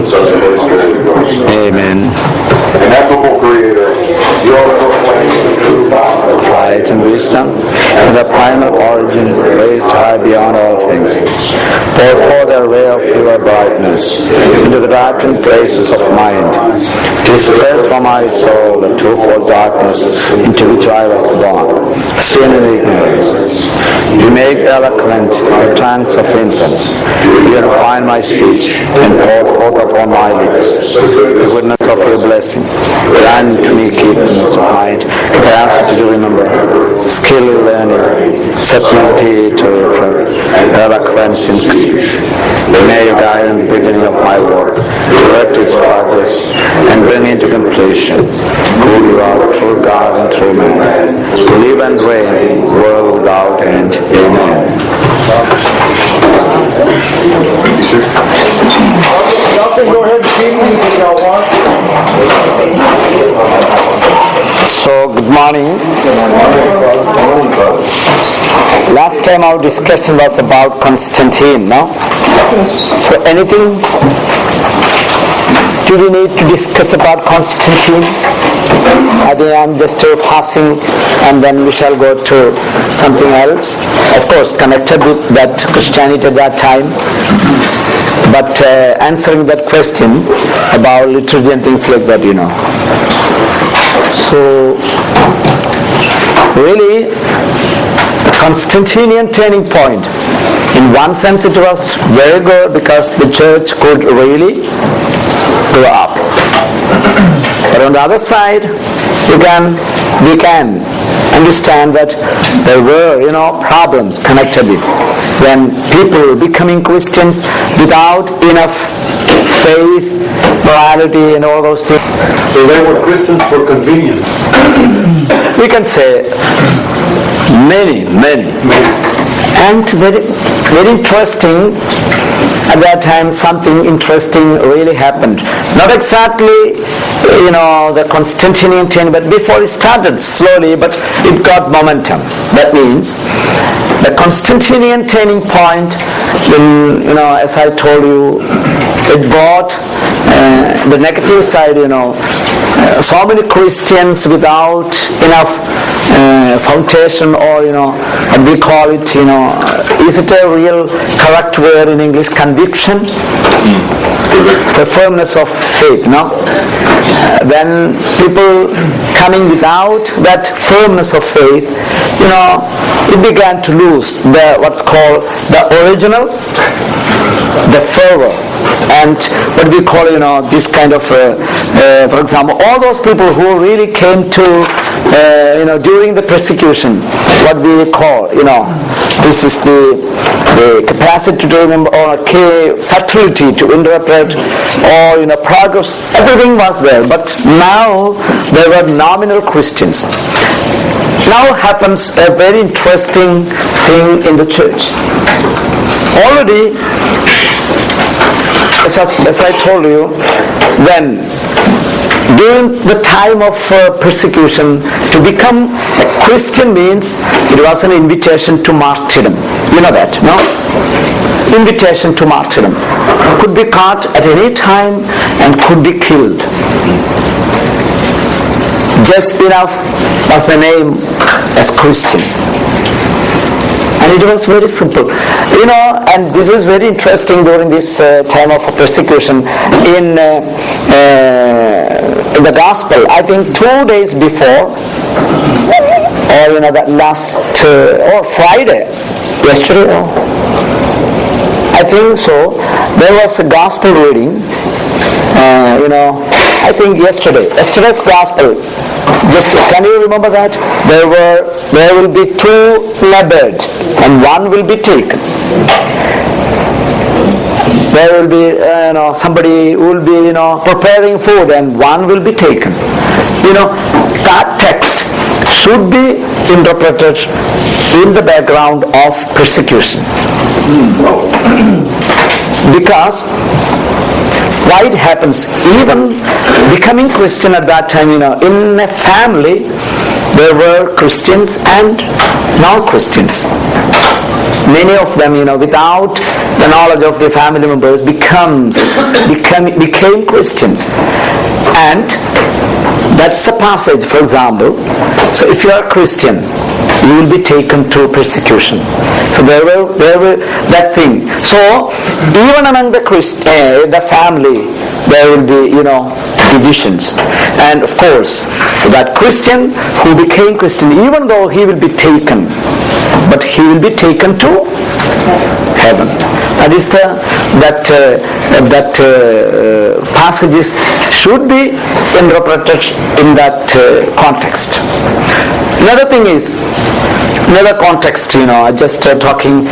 such a Holy Spirit Ghost. Amen. Ineffable Creator, you are proclaimed the true Father, Light and wisdom, and the primal origin raised high beyond all things. Pour forth a ray of your brightness into the darkened places of mind. Disperse from my soul the twofold darkness into which I was born, sin and ignorance. You make eloquent the tongues of infants. You refine my speech and pour forth upon my lips the goodness of your blessing. Grant to me keepness of mind, capacity to remember, skill in learning, subtlety to eloquence in speech. May you guide in the beginning of my work, direct its progress, and bring into completion who you are, true God and true man. Live and reign, world without end. Amen. Go ahead, if y'all want. So, good morning. Last time our discussion was about Constantine, no? So, anything do we need to discuss about Constantine? I think I'm just passing and then we shall go to something else. Of course, connected with that Christianity at that time. But answering that question about liturgy and things like that, So, really, the Constantinian turning point, in one sense it was very good because the church could really grow up. But on the other side, we can understand that there were, problems connected with when people becoming Christians without enough faith, morality, and all those things. So they were Christians for convenience. We can say many. And very, very interesting. At that time, something interesting really happened. Not exactly, the Constantinian turn, but before it started slowly, but it got momentum. That means the Constantinian turning point, as I told you, it brought the negative side, so many Christians without enough foundation, or what we call it, is it a real correct word in English? Conviction, the firmness of faith. When people coming without that firmness of faith, it began to lose what's called the original, the fervor, and what we call this kind of for example, all those people who really came to during the persecution, what we call this is the capacity to remember, or subtlety to interpret, or progress, everything was there, but now they were nominal Christians. Now happens a very interesting thing in the church. Already, as I told you, when during the time of persecution, to become a Christian means it was an invitation to martyrdom. You know that, no? Invitation to martyrdom. Could be caught at any time and could be killed. Just enough was the name as Christian. And it was very simple. And this is very interesting during this time of persecution. In the gospel, I think 2 days before, or that last, or Friday, yesterday, I think so, there was a gospel reading, I think yesterday's gospel. Just can you remember that? There will be 2 labored and 1 will be taken. There will be somebody who will be preparing food and 1 will be taken. That text should be interpreted in the background of persecution. Because why it happens, even becoming Christian at that time, in a family there were Christians and non-Christians. many of them, without the knowledge of their family members, became Christians. And that's the passage, for example. So if you are a Christian, you will be taken to persecution. So there were that thing. So even among the family, there will be, divisions. And of course, that Christian who became Christian, even though he will be taken, but he will be taken to heaven. That is passages should be interpreted in that context. Another thing is, another context, just talking,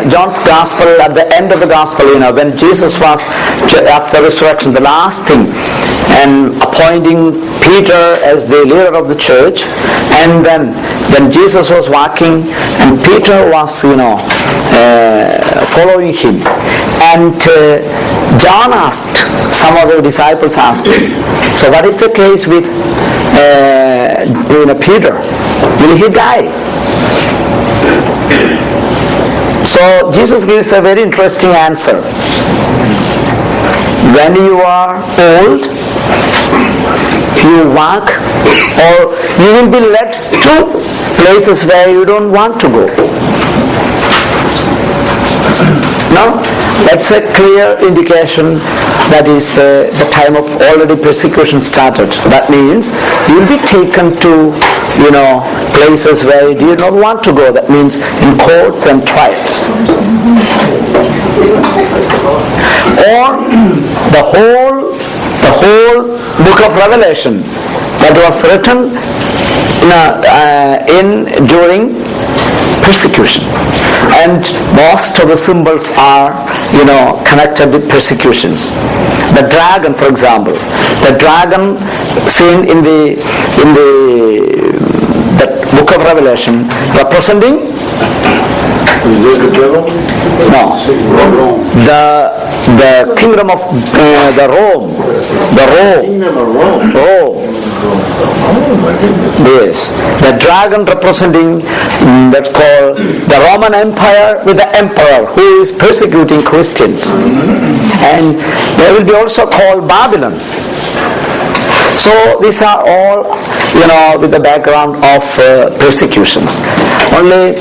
John's Gospel, at the end of the Gospel, when Jesus was, after resurrection, the last thing, and appointing Peter as the leader of the church, and then when Jesus was walking, and Peter was, following him, and John asked, some of the disciples asked him, so what is the case with Peter? Will he die? So Jesus gives a very interesting answer. When you are old, you walk, or you will be led to places where you don't want to go. No? That's a clear indication that is the time of already persecution started. That means you will be taken to, places where you do not want to go. That means in courts and trials. Or the whole book of Revelation that was written during persecution, and most of the symbols are connected with persecutions. The dragon, for example, the dragon seen in the book of Revelation, representing the kingdom of Rome. Yes, the dragon representing that's called the Roman Empire, with the emperor who is persecuting Christians, and they will be also called Babylon. So these are all, with the background of persecutions. Only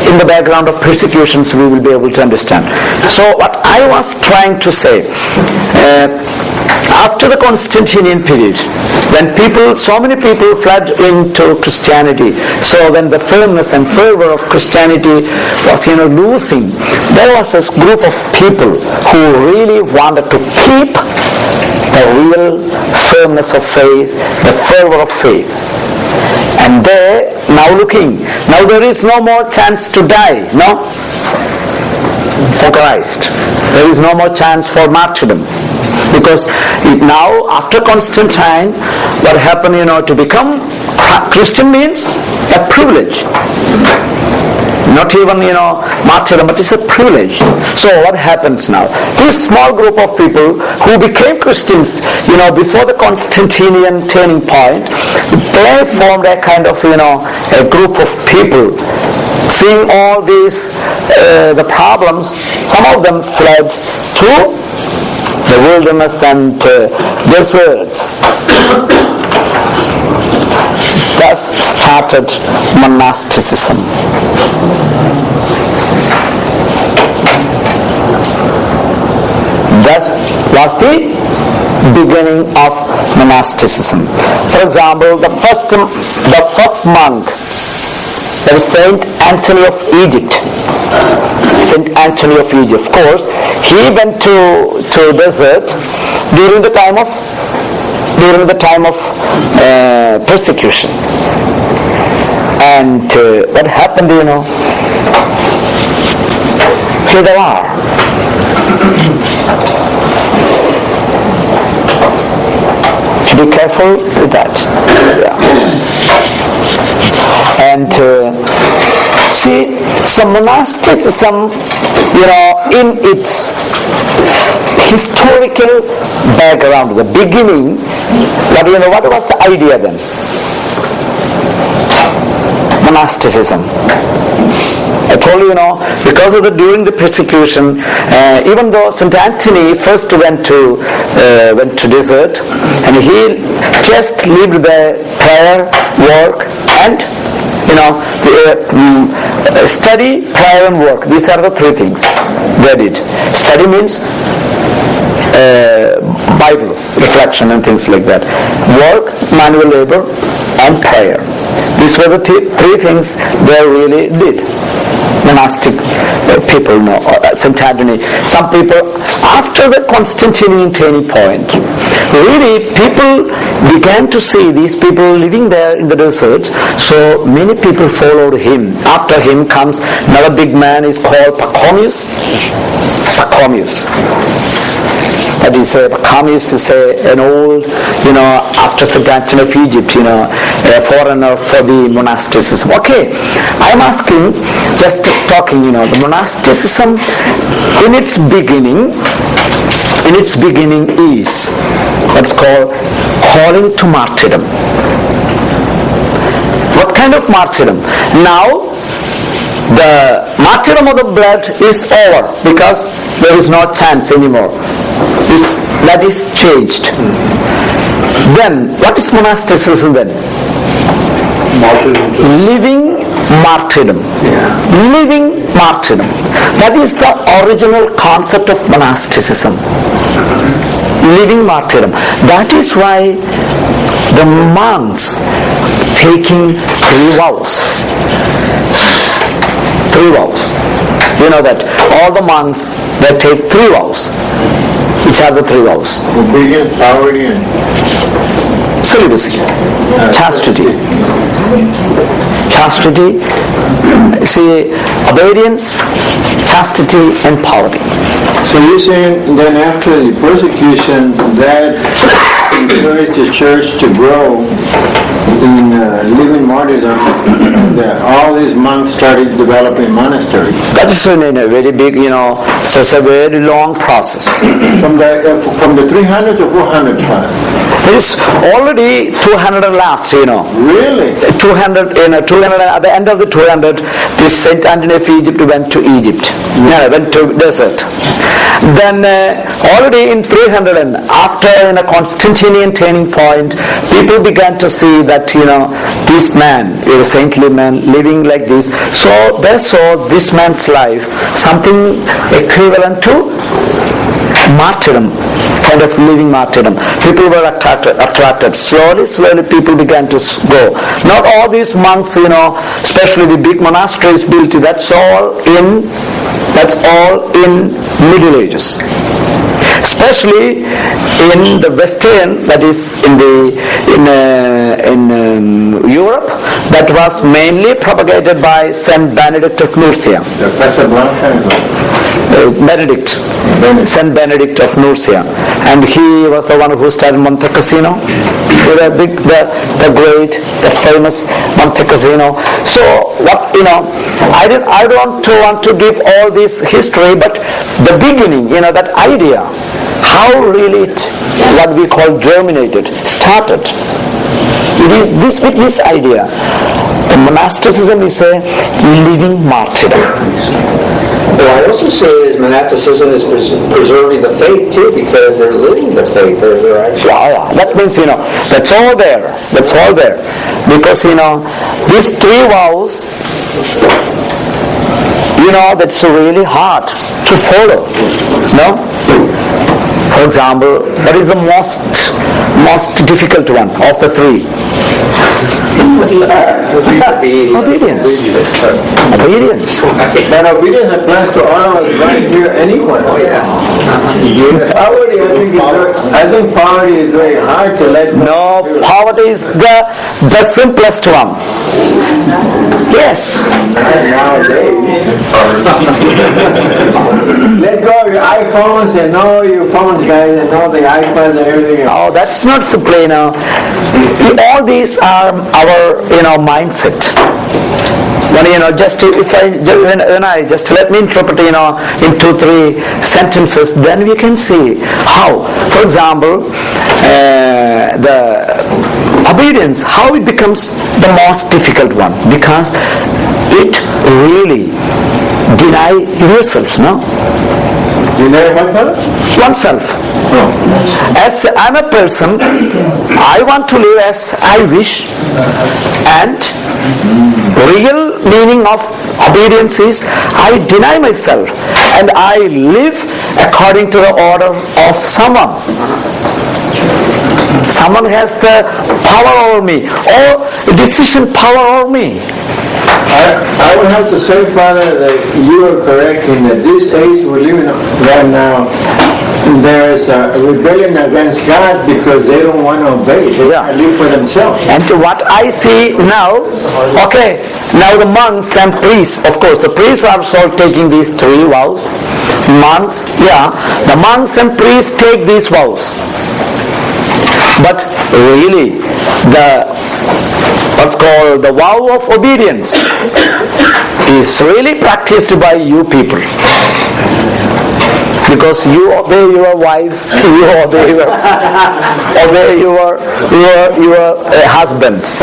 in the background of persecutions we will be able to understand. So what I was trying to say, after the Constantinian period, when so many people fled into Christianity, so when the firmness and fervor of Christianity was, losing, there was this group of people who really wanted to keep the real firmness of faith, the fervor of faith. And they now there is no more chance to die, no? For Christ. There is no more chance for martyrdom. Because now, after Constantine, what happened, to become Christian means a privilege. Not even, martyrdom, but it's a privilege. So what happens now? This small group of people who became Christians, before the Constantinian turning point, they formed a kind of, a group of people. Seeing all these, the problems, some of them fled to the wilderness and deserts. Thus started monasticism. Thus was the beginning of monasticism. For example, the first monk, that is Saint Anthony of Egypt. Saint Anthony of Egypt, of course, he went to desert during the time of persecution. And what happened, here they are. To be careful with that. Yeah. And see, so monasticism, in its historical background, the beginning, what was the idea then? monasticism. I told you, because of during the persecution, even though St. Anthony first went to desert, and he just lived the prayer, work, and study, prayer, and work. These are the three things they did. Study means Bible reflection and things like that. Work, manual labor, and prayer. These were the three things they really did. Monastic people, St. Anthony. Some people, after the Constantinian turning point, really people began to see these people living there in the desert, so many people followed him. After him comes another big man, is called Pachomius. That is, Pachomius is an old, after St. Anthony of Egypt, a foreigner for the monasticism. Okay, I'm asking, just talking, the monasticism in its beginning is what's called calling to martyrdom. What kind of martyrdom? Now, the martyrdom of the blood is over because there is no chance anymore. That is changed. Then, what is monasticism then? Martyrdom. Living martyrdom. Living martyrdom. That is the original concept of monasticism. Living martyrdom. That is why the monks taking 3 vows. 3 vows. You know that all the monks, they take 3 vows. Which are the 3 vows? Obedience, poverty, and celibacy, chastity. Chastity, see, obedience, chastity, and poverty. So you're saying then after the persecution, that encouraged the church to grow in living martyrdom, that all these monks started developing monasteries. That is a very big, so it's a very long process. From the 300 to 400 time. There is already 200 and last, Really? 200, 200, at the end of the 200, this St. Anthony of Egypt went to Egypt. Went to desert. Then already in 300 and after a Constantinian turning point, people began to see that this man, a saintly man, living like this. So they saw this man's life something equivalent to martyrdom, kind of living martyrdom. People were attracted. Slowly people began to go. Not all these monks, especially the big monasteries built, that's all in Middle Ages. Especially in the Western, that is in Europe, that was mainly propagated by Saint Benedict of Nursia. Saint Benedict of Nursia, and he was the one who started Monte Cassino, the great, the famous Monte Cassino. So what I don't want to give all this history, but the beginning, that idea, how really what we call germinated, started. It is with this idea. The monasticism is a living martyrdom. Well, I also say is monasticism is preserving the faith too, because they're living the faith. They're actually. Yeah. That means that's all there. That's all there, because these 3 vows. That's really hard to follow. No. For example, that is the most difficult one of the 3. Obedience. But obedience applies to all of us right here anyway. Poverty, I think poverty is very hard to let go. No, poverty is the simplest one. Yes. Nowadays. Let go of your iPhones and all your phones, guys, and all the iPads and everything else. Oh, that's not simply, All these are our, mindset. When just if I when I just let me interpret in 2-3 sentences, then we can see how, for example, the obedience, how it becomes the most difficult one, because it really deny yourselves, no? Deny what, brother? Oneself. As I'm a person, I want to live as I wish, and real meaning of obedience is I deny myself and I live according to the order of someone. Someone has the power over me, or decision power over me. I would have to say, Father, that you are correct in that this age we're living right now, there is a rebellion against God because they don't want to obey. They want to live for themselves. And what I see now, okay, now the monks and priests, of course, the priests are also taking these 3 vows. Monks, the monks and priests take these vows. But really, what's called the vow of obedience is really practiced by you people. Because you obey your wives, you obey your husbands.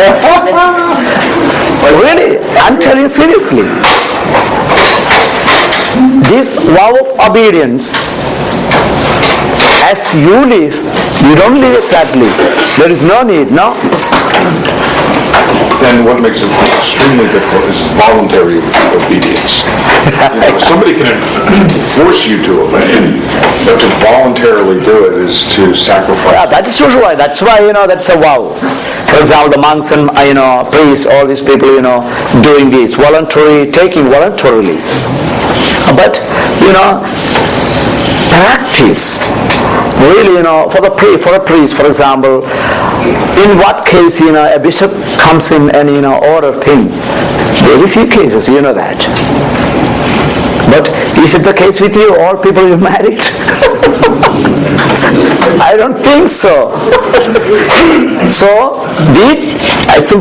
Really, I'm telling you seriously. This vow of obedience, as you live, you don't live exactly. There is no need, no? Then what makes it extremely difficult is voluntary obedience. Somebody can force you to obey, but to voluntarily do it is to sacrifice. Yeah, that is so right. That's why, that's a vow. For example, the monks and, priests, all these people, doing this, taking voluntarily. But, practice. Really, for a priest, for example, in what case, a bishop comes in and, order thing. Very few cases, you know that. But is it the case with you, all people you married? I don't think so. So,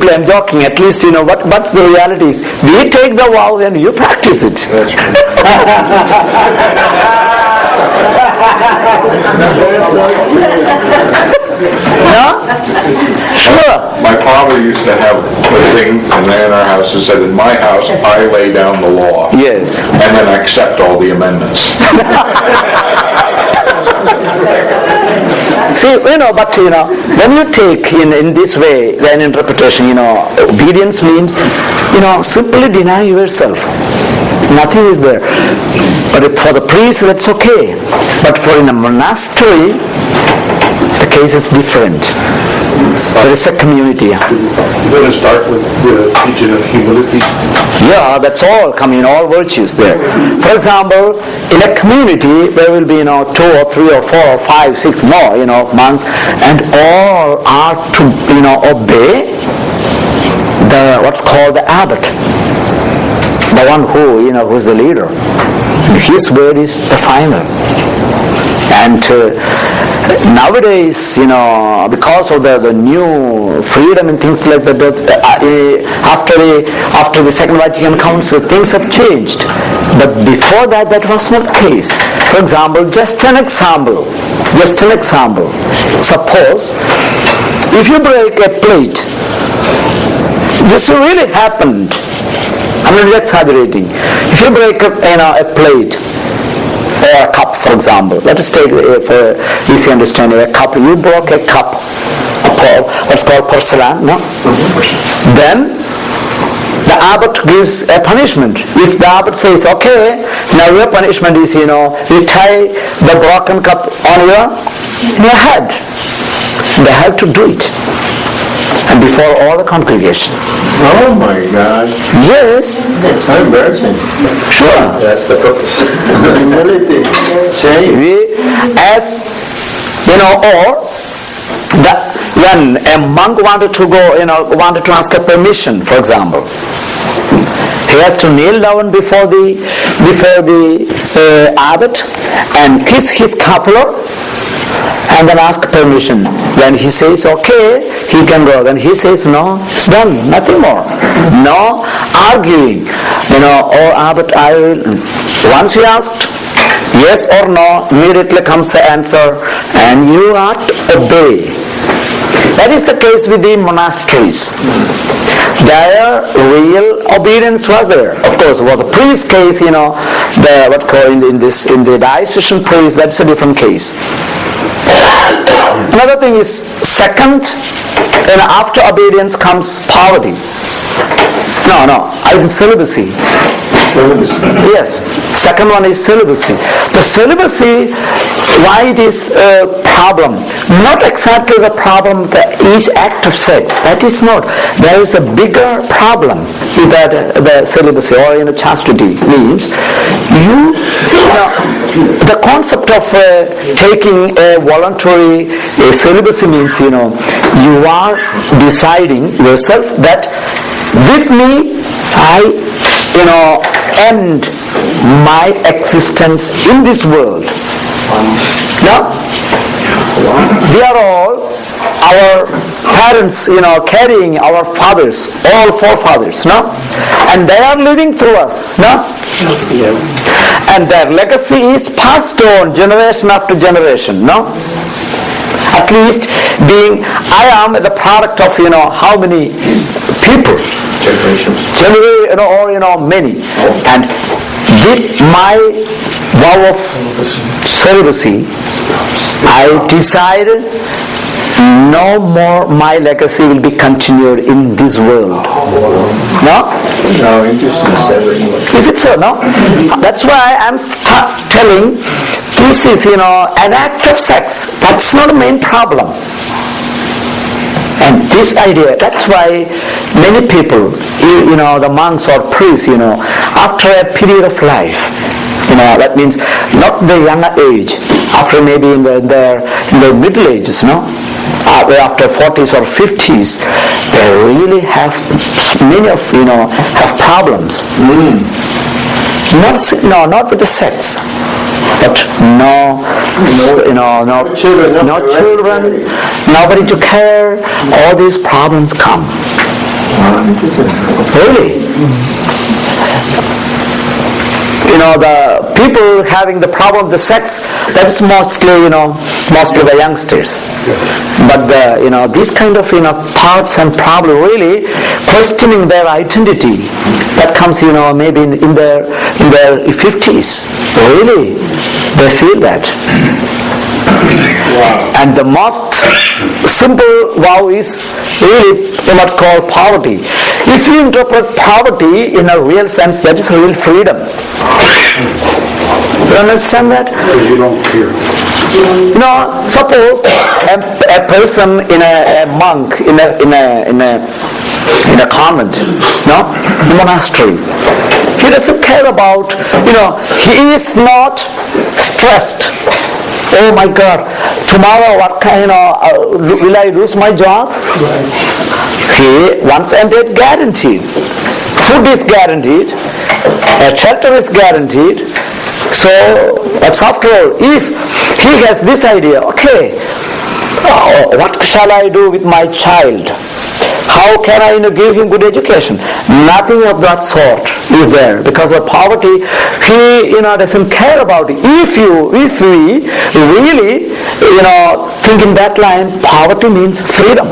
I'm joking, at least, but the reality is, we take the vow and you practice it. That's right. No? Sure. My father used to have a thing in our house that said, in my house, I lay down the law. Yes. And then I accept all the amendments. See, but when you take in this way, then interpretation, obedience means, simply deny yourself. Nothing is there. But for the priest, that's okay. But for in a monastery, the case is different. There is a community. Does it start with the teaching of humility? Yeah, that's all coming, all virtues there. For example, in a community, there will be, 2 or 3 or 4 or 5, 6 more, monks, and all are to, obey what's called the abbot. The one who's the leader. His word is the final. And nowadays, because of the new freedom and things like that, after the Second Vatican Council, things have changed. But before that, that was not the case. For example, just an example. Suppose, if you break a plate, this really happened. I'm not exaggerating. If you break a plate or a cup, for example, let us take for easy understanding a cup. You broke a cup, what's called porcelain, no? Then the abbot gives a punishment. If the abbot says, okay, now your punishment is, you tie the broken cup on your head. They have to do it. And before all the congregation. Oh my God. Yes. How embarrassing. Sure. That's the purpose. Humility. Change. When a monk wanted to go, wanted to ask a permission, for example, he has to kneel down before the abbot and kiss his scapular and then ask permission. When he says okay, he can go. When he says no, it's done, nothing more. No arguing, but I will. Once you asked yes or no, immediately comes the answer, and you are to obey. That is the case with the monasteries. Their real obedience was there. Of course, was the priest case, in the diocesan priest, that's a different case. Another thing is, second, and after obedience comes poverty. I think celibacy. Yes. Second one is celibacy. The celibacy, why it is a problem? Not exactly the problem that each act of sex. That is not. There is a bigger problem with that, the celibacy or chastity means the concept of taking a voluntary celibacy means you are deciding yourself that with me I end my existence in this world. Now, we are all our parents, carrying our fathers, all forefathers, no? And they are living through us, no? And their legacy is passed on generation after generation, no? At least I am the product of, how many people? Generations. Many. And with my vow of celibacy, I decided no more my legacy will be continued in this world. No? No, interesting. Is it so? No? That's why I'm telling this is, an act of sex. That's not the main problem. And this idea, that's why many people, the monks or priests, after a period of life, that means not the younger age, after maybe in their middle ages, after 40s or 50s, they really have, many of, have problems. Not with the sex, but no children, nobody to care, all these problems come. Really? The people having the problem of the sex, that's mostly the youngsters. But these kind of thoughts and problems, really questioning their identity, that comes maybe in their 50s. Really, they feel that. Wow. And the most simple vow is really what's called poverty. If you interpret poverty in a real sense, that is real freedom. You understand that? You don't fear. Suppose a person in a monk in a convent, monastery. He doesn't care about, he is not stressed. Oh my God, tomorrow what kind will I lose my job? He once entered guaranteed. Food is guaranteed. Shelter is guaranteed. So, that's after all, if he has this idea, okay, what shall I do with my child? How can I give him good education? Nothing of that sort is there because of poverty. He doesn't care about it. If we really think in that line, poverty means freedom.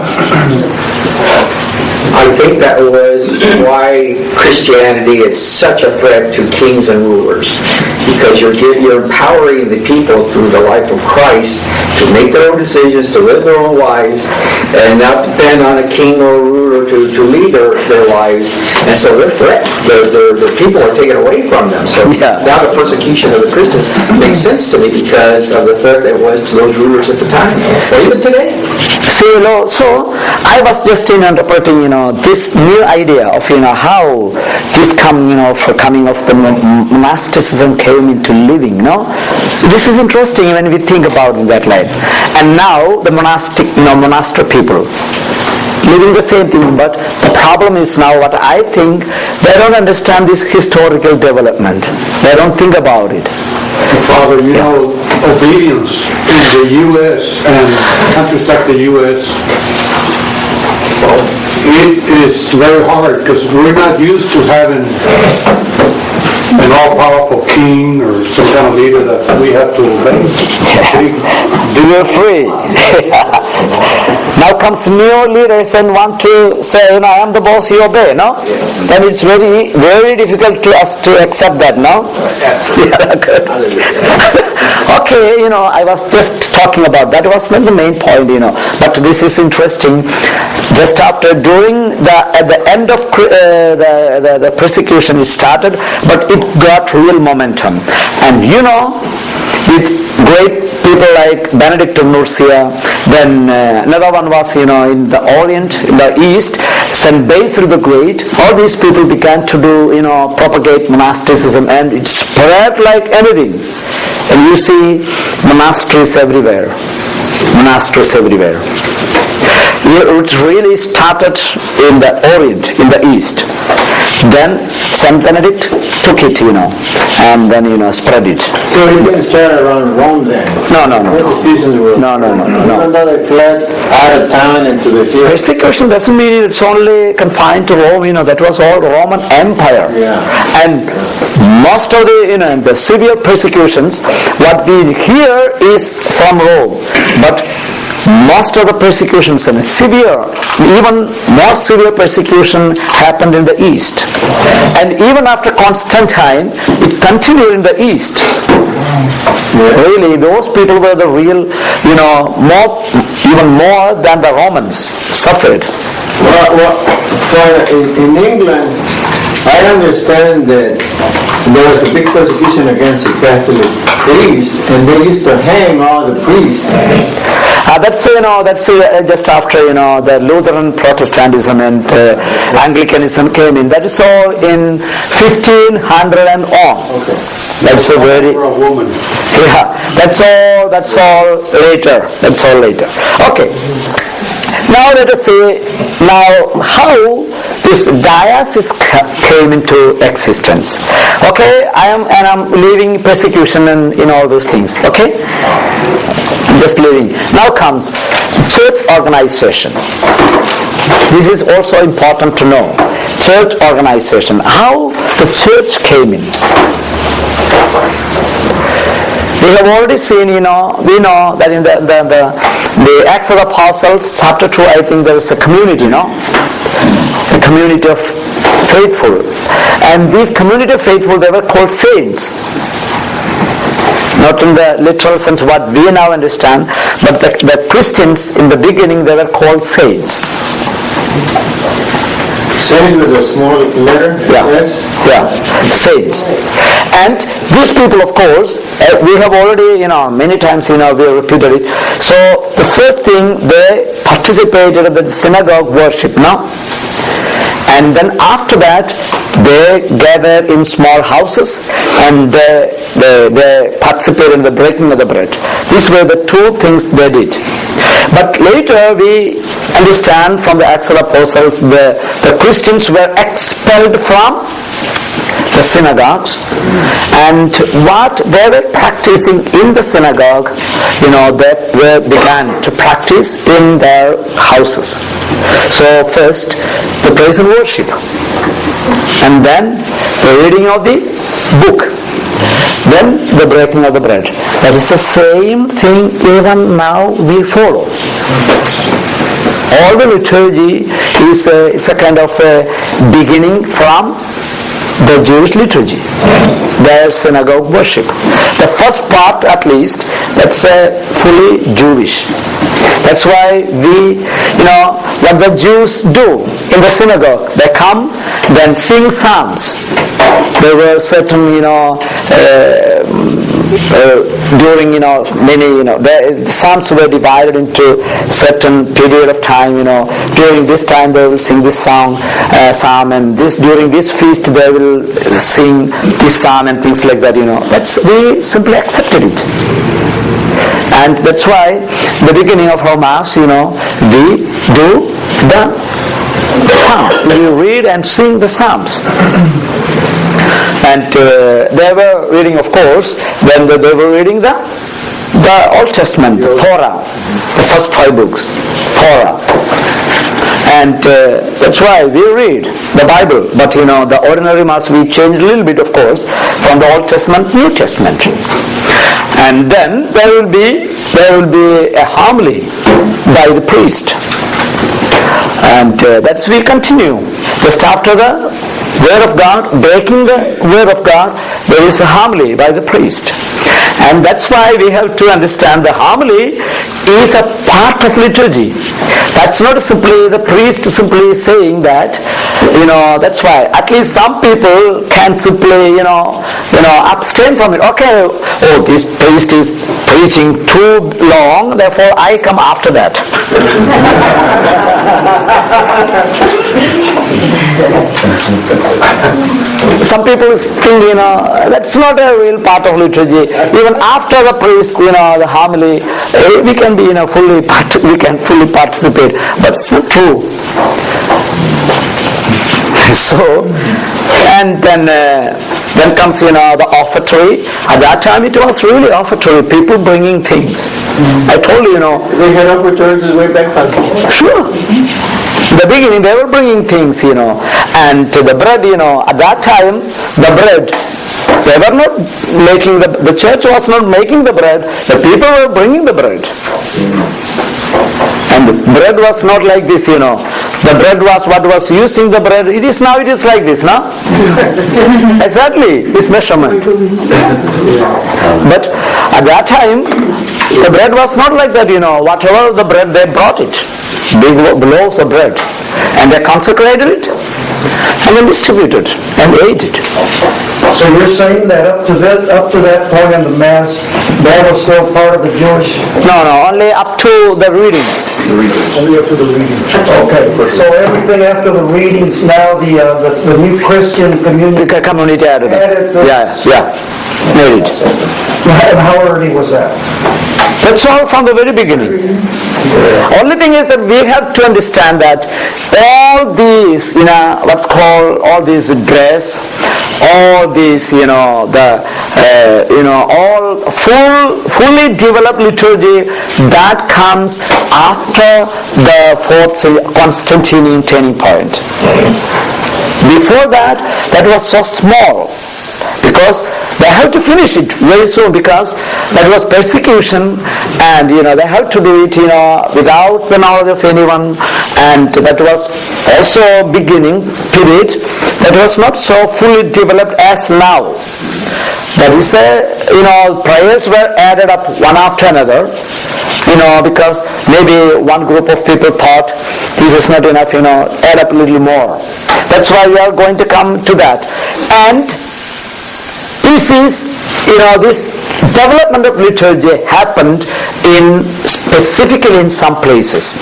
I think that was why Christianity is such a threat to kings and rulers, because you're empowering the people through the life of Christ to make their own decisions, to live their own lives, and not depend on a king or a ruler to lead their lives. And so they're threatened. The people are taken away from them. So now the persecution of the Christians makes sense to me because of the threat that was to those rulers at the time. Even today. So I was just interpreting, this new idea of how this coming of the monasticism came into living. So this is interesting when we think about it that life. And now the monastery people living the same thing, but the problem is now what I think they don't understand this historical development. They don't think about it. Father, obedience in the U.S. and countries like the U.S., it is very hard because we're not used to having an all-powerful king or some kind of leader that we have to obey. You're free. Now comes new leaders and want to say, I am the boss, you obey, no? Then it's very, very difficult to us to accept that, no? Yeah, good. Okay, I was just talking about that. Was not the main point, But this is interesting. Just after, at the end of the persecution, it started, but it got real momentum. And with great people like Benedict of Nursia, then another one was, in the Orient, in the East, St. Basil the Great. All these people began to do, propagate monasticism, and it spread like anything. And you see monasteries everywhere. It really started in the Orient, in the East. Then St. Benedict took it, and then, spread it. So it didn't start around Rome then? No. Persecutions were... No. Even though they fled out of town into the field? Persecution doesn't mean it's only confined to Rome, that was all Roman Empire. Yeah. And most of the severe persecutions, what we hear is from Rome. But most of the persecutions and even more severe persecution happened in the East. And even after Constantine, it continued in the East. Really, those people were the real, even more than the Romans suffered. Well, in England, I understand that there was a big persecution against the Catholic priests, and they used to hang all the priests. That's just after the Lutheran Protestantism and Anglicanism came in. That is all in 1500 and on. Okay. That's a very. For a woman. Yeah. That's all later. Okay. Now let us see how this diocese came into existence. Okay, I'm leaving persecution and all those things. Okay, just leaving. Now comes church organization. This is also important to know. Church organization. How the church came in. We have already seen, we know that in the Acts of the Apostles, chapter 2, I think there is a community, a community of faithful. And these community of faithful, they were called saints. Not in the literal sense what we now understand, but the Christians in the beginning, they were called saints. Saints with a small letter? Yes. Yeah, saints. And these people, of course, we have already, many times, we have repeated it. So, the first thing, they participated in the synagogue worship, And then after that, they gathered in small houses and they participated in the breaking of the bread. These were the two things they did. But later we understand from the Acts of the Apostles, the Christians were expelled from the synagogues, and what they were practicing in the synagogue, they began to practice in their houses. So first, the praise and worship, and then the reading of the book, then the breaking of the bread. That is the same thing even now we follow. All the liturgy is a kind of a beginning from the Jewish liturgy, their synagogue worship. The first part, at least, that's fully Jewish. That's why what the Jews do in the synagogue, they come, then sing psalms. There were certain, during many the psalms were divided into certain period of time. During this time they will sing this psalm, and during this feast they will sing this psalm and things like that. We simply accepted it, and that's why the beginning of our mass, we do the psalm. We read and sing the psalms. And they were reading, of course, then they were reading the the Old Testament, the Torah, the first 5 books, Torah. And that's why we read the Bible. But the ordinary Mass we changed a little bit, of course, from the Old Testament, New Testament. And then there will be a homily by the priest. And that's we continue. Just after the Word of God, breaking the Word of God, there is a homily by the priest. And that's why we have to understand the homily is a part of liturgy. That's not simply the priest simply saying that, that's why at least some people can simply, abstain from it. Okay, this priest is preaching too long, therefore I come after that. Some people think, that's not a real part of liturgy. Even after the priest, the homily, we can be, we can fully participate, but it's not true. So, and then comes, the offertory. At that time, it was really offertory. People bringing things. I told you, They had offertories way back then. Sure. In the beginning, they were bringing things, and the bread, at that time, the bread, they were not making the church was not making the bread, the people were bringing the bread. And the bread was not like this, The bread was what was using the bread. It is like this, no? Exactly, this measurement. But at that time, the bread was not like that, Whatever the bread, they brought it. Big loaves of bread. And they consecrated it. And then distributed and ate it. So you're saying that up to that point in the Mass, that was still part of the Jewish? No, only up to the readings. Only up to the readings. Okay, so everything after the readings, now the new Christian community added it. Yeah. Made it. And how early was that? That's all from the very beginning. Only thing is that we have to understand that all these, what's called all these dress, all these, all fully developed liturgy that comes after the 4th Constantinian turning point. Before that was so small because they have to finish it very soon because that was persecution and they have to do it without the knowledge of anyone, and that was also beginning period that was not so fully developed as now. That is prayers were added up one after another, because maybe one group of people thought this is not enough, add up a little more. That's why we are going to come to that. And this is, this development of liturgy happened specifically in some places.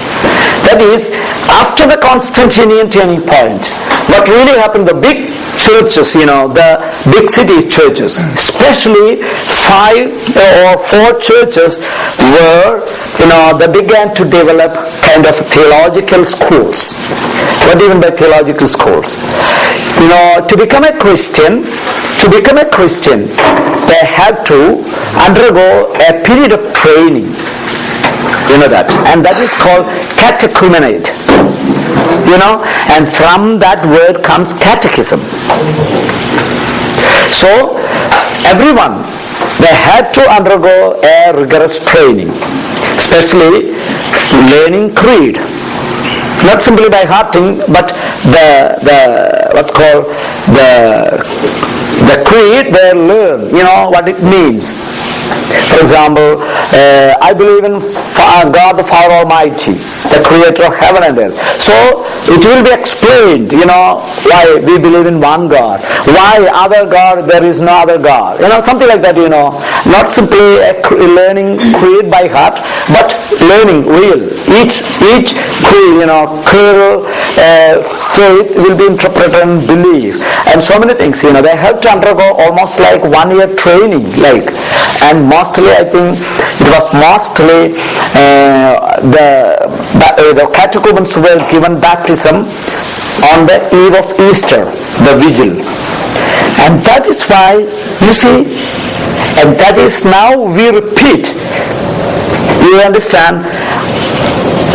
That is, after the Constantinian turning point, what really happened, the big churches, the big cities churches, especially 5 or 4 churches were, they began to develop kind of theological schools. What do you mean by theological schools? To become a Christian, they had to undergo a period of training. That. And that is called catechumenate. And from that word comes catechism. So, everyone, they had to undergo a rigorous training, especially learning creed. Not simply by hearting, but the creed they learn, what it means. For example, I believe in God the Father Almighty, the creator of heaven and earth. So it will be explained, why we believe in one God, why other God, there is no other God, something like that, not simply learning creed by heart, but learning real. Each creed, clear faith will be interpreted and belief, and so many things, they have to undergo almost like 1 year training, and mostly I think it was mostly the catechumens were given baptism on the eve of Easter, the vigil. And that is why, you see, And that is now we repeat. You understand?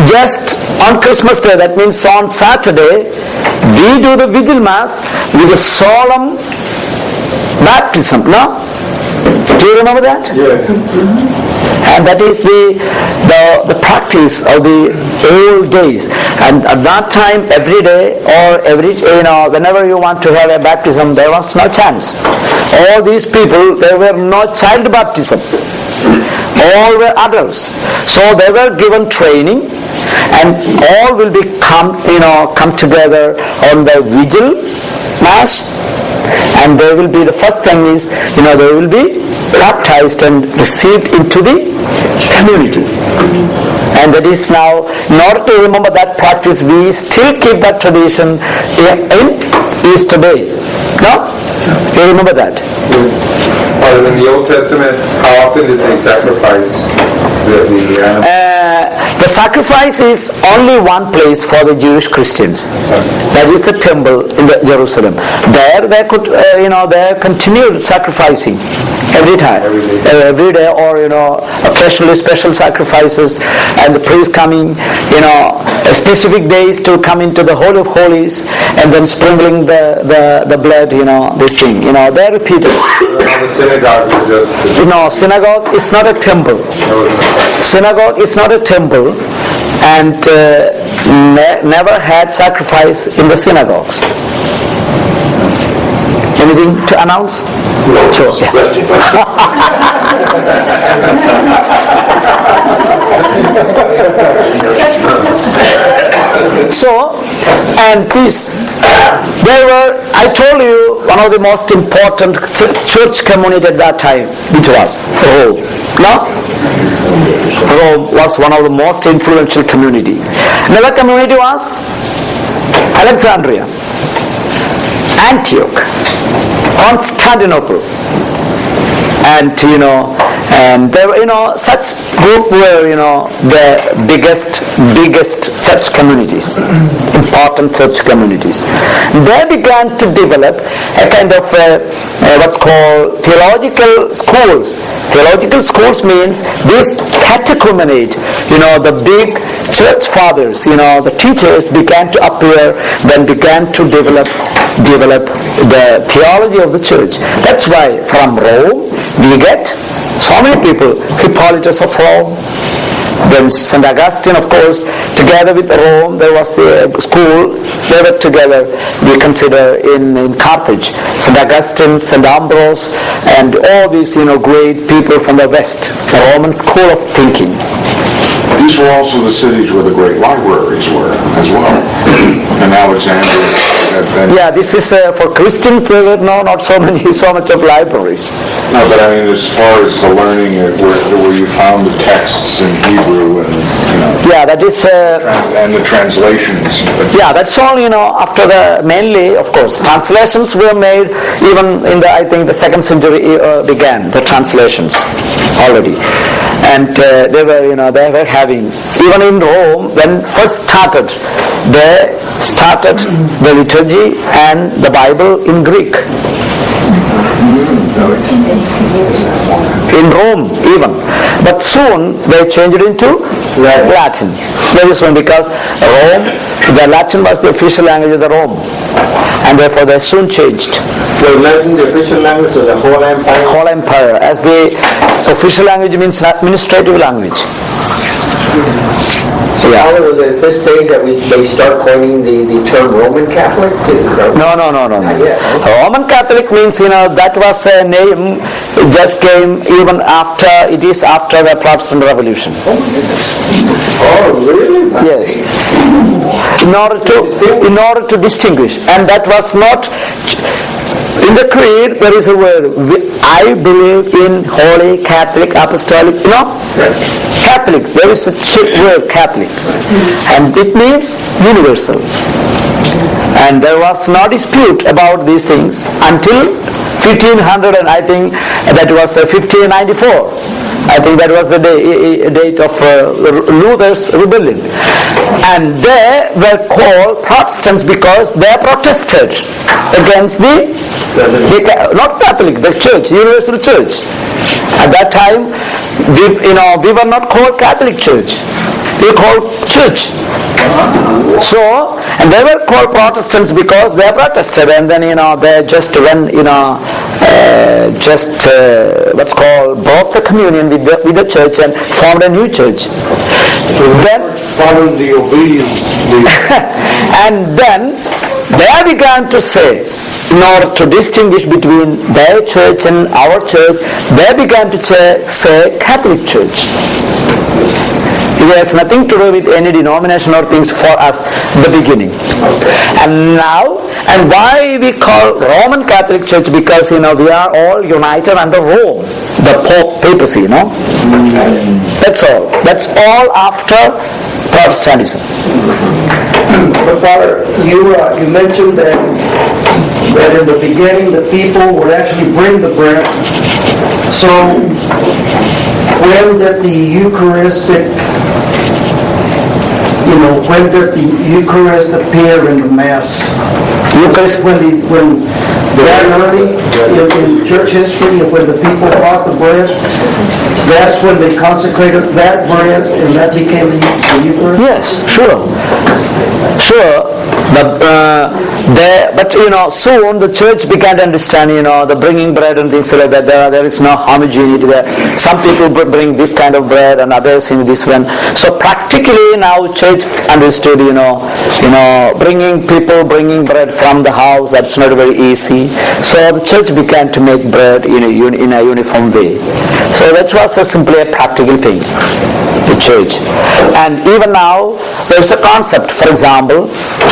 Just on Christmas Day, that means on Saturday, we do the Vigil Mass with a solemn baptism, no? Do you remember that? Yeah. And that is the practice of the old days. And at that time, every day or whenever you want to have a baptism, there was no chance. All these people, there were no child baptism. All were adults. So they were given training, and all will come together on the Vigil Mass. And they will be, the first thing is, they will be baptized and received into the community. And that is now, in order to remember that practice, we still keep that tradition in Easter Day. No? You remember that? In the Old Testament, how often did they sacrifice the animal? The sacrifice is only one place for the Jewish Christians. That is the temple in Jerusalem. There they could, they continued sacrificing every time, every day, or occasionally special sacrifices, and the priest coming, specific days to come into the Holy of Holies, and then sprinkling the blood, this thing, they repeated. The synagogues were just... No, synagogue is not a temple. Synagogue is not a temple, and never had sacrifice in the synagogues. Anything to announce? Sure. So, and this, I told you, one of the most important church community at that time, which was Rome. No? Rome was one of the most influential community. Another community was Alexandria, Antioch, Constantinople, and there were, such group were, the biggest church communities, important church communities. They began to develop a kind of what's called theological schools. Theological schools means this catechumenate, the big church fathers, the teachers began to appear, then began to develop the theology of the church. That's why from Rome we get so many people. Hippolytus of Rome, then St. Augustine, of course, together with Rome, there was the school, they were together, we consider in Carthage. St. Augustine, St. Ambrose, and all these, great people from the West, the Roman school of thinking. These were also the cities where the great libraries were, as well. And Alexandria. Yeah, this is for Christians. There were not so much of libraries. No, but I mean, as far as the learning, where you found the texts in Hebrew and Yeah, that is. And the translations. Yeah, that's all. After mainly, of course, translations were made even in I think the 2nd century began the translations already, and they were having, even in Rome when first started, they started the liturgy and the Bible in Greek. In Rome even, but soon they changed it into Latin. Very soon, because Rome, the Latin was the official language of the Rome, and therefore they soon changed. Was Latin the official language of the whole empire? Whole empire, as the official language means administrative language. So how was it at this stage that they start coining the term Roman Catholic? No. Roman Catholic means, that was a name, just came even after, it is after the Protestant Revolution. Oh, really? Yes. In order to distinguish. And that was not, in the creed there is a word, I believe in Holy Catholic Apostolic, Catholic, there is a word Catholic, and it means universal. And there was no dispute about these things until 1500, and I think that was 1594. I think that was the date of Luther's rebellion. And they were called Protestants because they protested against the not Catholic, the church, universal church. At that time, we were not called Catholic Church. We were called Church. So, and they were called Protestants because they protested, and then they just went what's called broke the communion with the church and formed a new church. Then Following the obedience. and then they began to say, in order to distinguish between their church and our church, they began to say Catholic Church. It has nothing to do with any denomination or things for us in the beginning. And now, and why we call Roman Catholic Church? Because we are all united under Rome, the Pope papacy, That's all. That's all after Protestantism. But Father, you mentioned that in the beginning the people would actually bring the bread. So when did the Eucharist appear in the Mass? Eucharist, when that early in church history, when the people brought the bread, that's when they consecrated that bread, and that became the Eucharist? yes, sure. But soon the church began to understand, the bringing bread and things like that. There is no homogeneity there. Some people bring this kind of bread and others in this one. So practically now church understood, bringing bread from the house. That's not very easy. So the church began to make bread in a uniform way. So that was simply a practical thing. The church. And even now there's a concept. For example,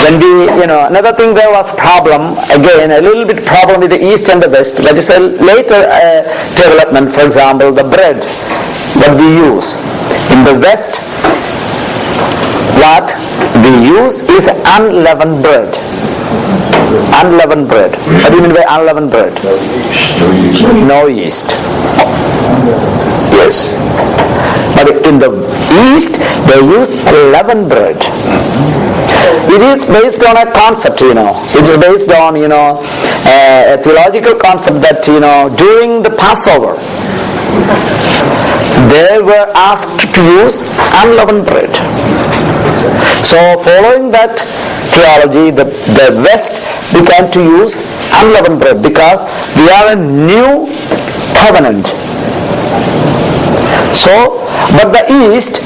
when we, another thing, there was problem, again a little bit problem with the East and the West. That is a later development. For example, the bread that we use in the West, what we use is unleavened bread. Unleavened bread. What do you mean by unleavened bread? No yeast. Yes. But in the East, they used leavened bread. It is based on a concept, It is based on, a theological concept that, during the Passover, they were asked to use unleavened bread. So following that theology, the West began to use unleavened bread because we are a new covenant. So, but the East,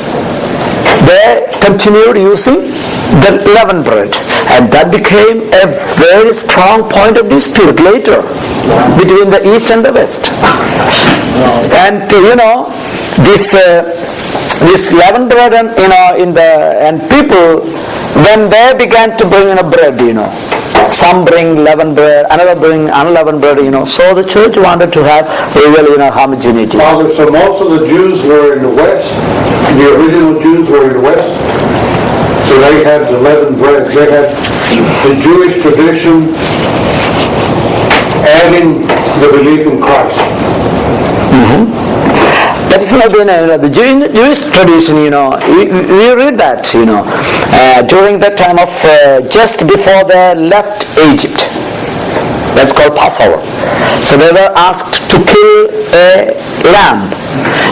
they continued using the leavened bread, and that became a very strong point of dispute later between the East and the West. And this leavened bread and people, when they began to bring in a bread, some bring leavened bread, another bring unleavened bread, so the church wanted to have real homogeneity. Father, so most of the Jews were in the West, the original Jews were in the West, so they had the leavened bread, they had the Jewish tradition adding the belief in Christ. That is not the Jewish tradition, we read that, during the time of, just before they left Egypt. That's called Passover. So they were asked to kill a lamb.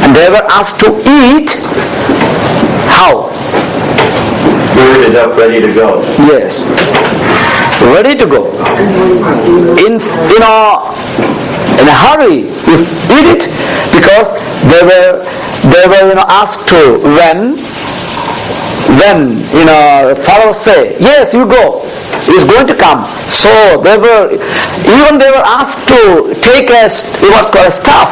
And they were asked to eat, how? Girded up, ready to go. Yes. Ready to go. In a hurry, you eat it, because they were asked to when Pharaoh say, yes, you go, he's going to come. So they were asked to take what's called a staff,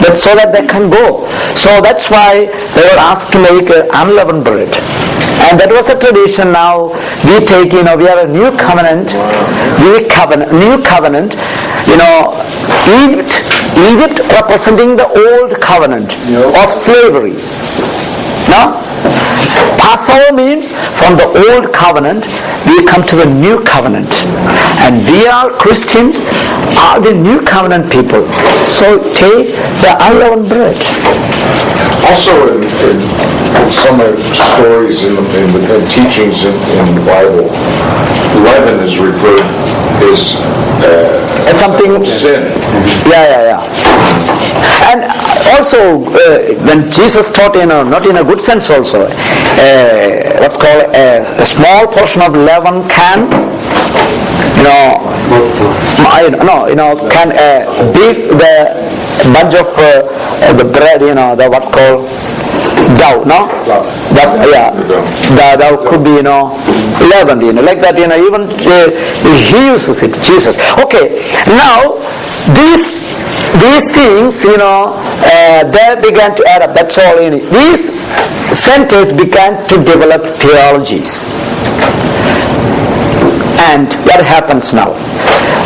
but so that they can go. So that's why they were asked to make unleavened bread. And that was the tradition. Now we take, we are a new covenant. New covenant. Egypt representing the old covenant of slavery. Now, Passover means from the old covenant we come to the new covenant, and we are Christians, are the new covenant people. So take the unleavened bread. Also in some of the stories and teachings in the Bible, leaven is referred as something sin. Yeah. And also, when Jesus taught not in a good sense also, what's called a small portion of leaven can, can beat the bunch of the bread, the what's called dough, no? That could be, leavened, like that, even he uses it, Jesus. Okay, now these things, they began to add up. That's all. These centers began to develop theologies. And what happens now?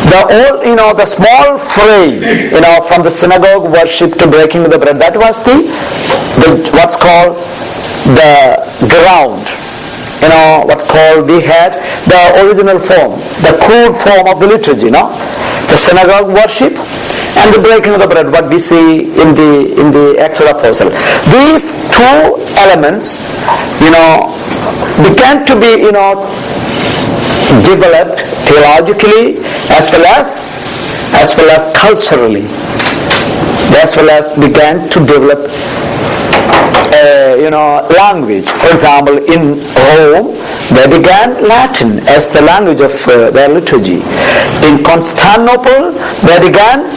The small frame, from the synagogue worship to breaking the bread, that was the what's called the ground. What's called, we had the original form, the crude form of the liturgy, the synagogue worship and the breaking of the bread, what we see in the Acts of the Apostle. These two elements, began to be, developed theologically as well as culturally, as well as began to develop language. For example, in Rome, they began Latin as the language of their liturgy. In Constantinople, they began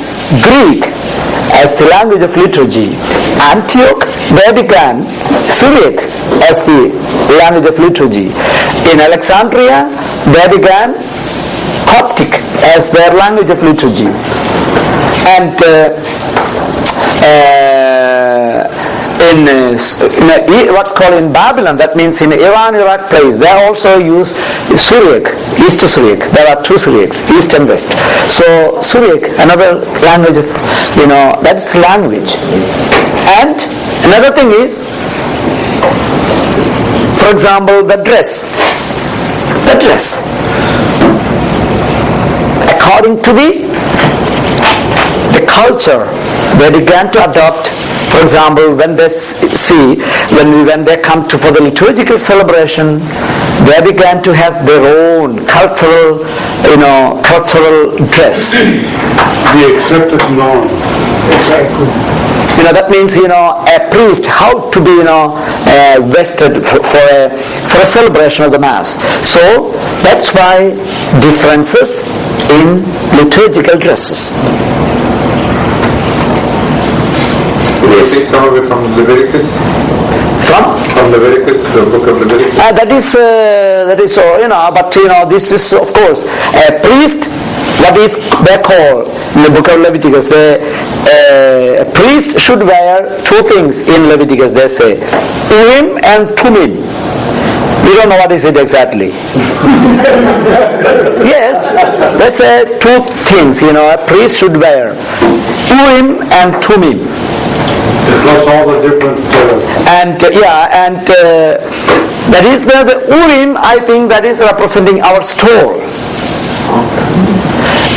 Greek as the language of liturgy. Antioch, they began Syriac as the language of liturgy. In Alexandria, they began Coptic as their language of liturgy. And in what's called in Babylon, that means in Iran, Iraq place, they also use Syriac, East Syriac. There are two Syriacs, East and West. So Syriac, another language of, that's language. And another thing is, for example, the dress. According to the culture, they began to adopt. For example, when they come for the liturgical celebration, they began to have their own cultural dress. The accepted norm. Exactly. That means, a priest, how to be, vested for a celebration of the Mass. So, that's why differences in liturgical dresses. Yes. Take some of it from Leviticus. From Leviticus, the book of Leviticus. That is so, but this is of course a priest. What is they call in the book of Leviticus? A priest should wear two things in Leviticus. They say Urim and Thummim. We don't know what is it exactly. Yes, they say two things. A priest should wear Urim and Thummim. Plus all the different... that is the Urim, I think that is representing our stole.